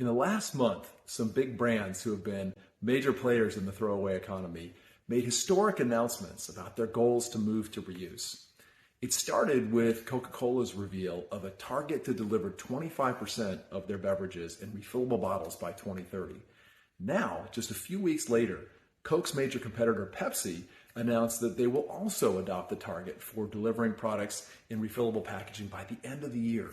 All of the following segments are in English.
In the last month, some big brands who have been major players in the throwaway economy made historic announcements about their goals to move to reuse. It started with Coca-Cola's reveal of a target to deliver 25% of their beverages in refillable bottles by 2030. Now, just a few weeks later, Coke's major competitor Pepsi announced that they will also adopt the target for delivering products in refillable packaging by the end of the year.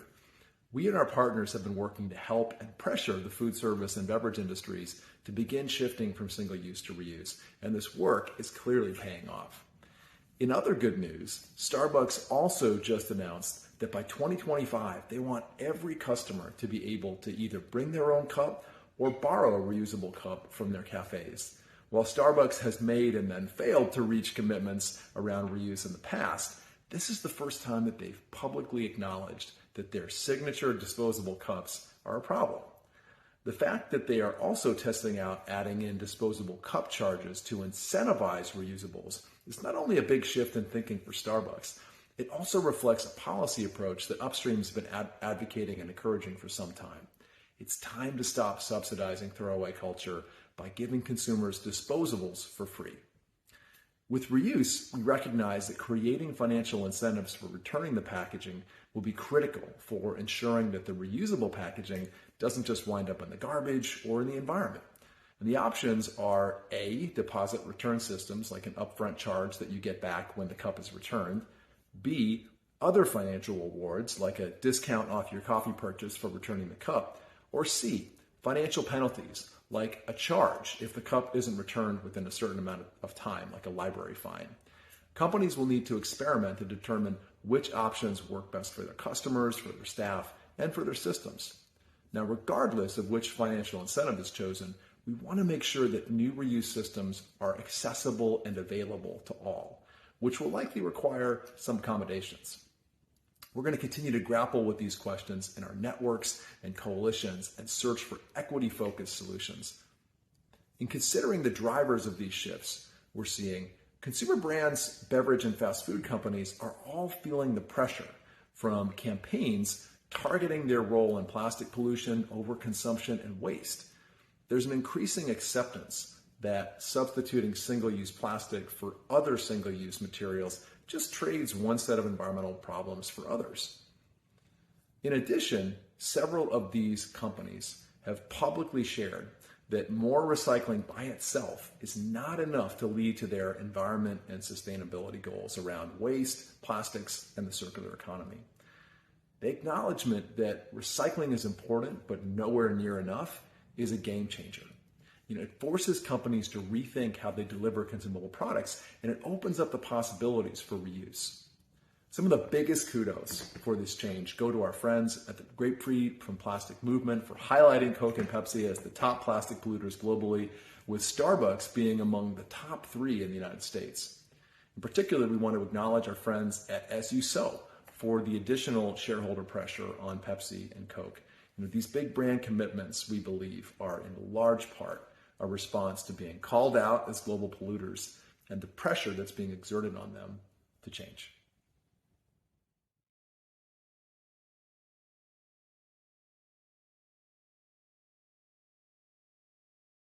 We and our partners have been working to help and pressure the food service and beverage industries to begin shifting from single-use to reuse, and this work is clearly paying off. In other good news, Starbucks also just announced that by 2025, they want every customer to be able to either bring their own cup or borrow a reusable cup from their cafes. While Starbucks has made and then failed to reach commitments around reuse in the past, this is the first time that they've publicly acknowledged that their signature disposable cups are a problem. The fact that they are also testing out adding in disposable cup charges to incentivize reusables is not only a big shift in thinking for Starbucks, it also reflects a policy approach that Upstream's been advocating and encouraging for some time. It's time to stop subsidizing throwaway culture by giving consumers disposables for free. With reuse, we recognize that creating financial incentives for returning the packaging will be critical for ensuring that the reusable packaging doesn't just wind up in the garbage or in the environment. And the options are A, deposit return systems like an upfront charge that you get back when the cup is returned, B, other financial rewards like a discount off your coffee purchase for returning the cup, or C, financial penalties like a charge if the cup isn't returned within a certain amount of time, like a library fine. Companies will need to experiment to determine which options work best for their customers, for their staff, and for their systems. Now, regardless of which financial incentive is chosen, we want to make sure that new reuse systems are accessible and available to all, which will likely require some accommodations. We're going to continue to grapple with these questions in our networks and coalitions and search for equity-focused solutions. In considering the drivers of these shifts, we're seeing consumer brands, beverage, and fast food companies are all feeling the pressure from campaigns targeting their role in plastic pollution, overconsumption, and waste. There's an increasing acceptance that substituting single-use plastic for other single-use materials just trades one set of environmental problems for others. In addition, several of these companies have publicly shared that more recycling by itself is not enough to lead to their environment and sustainability goals around waste, plastics, and the circular economy. The acknowledgement that recycling is important but nowhere near enough is a game changer. It forces companies to rethink how they deliver consumable products, and it opens up the possibilities for reuse. Some of the biggest kudos for this change go to our friends at the Grapefruit from Plastic Movement for highlighting Coke and Pepsi as the top plastic polluters globally, with Starbucks being among the top 3 in the United States. In particular, we want to acknowledge our friends at As You Sow for the additional shareholder pressure on Pepsi and Coke. These big brand commitments, we believe, are in large part a response to being called out as global polluters and the pressure that's being exerted on them to change.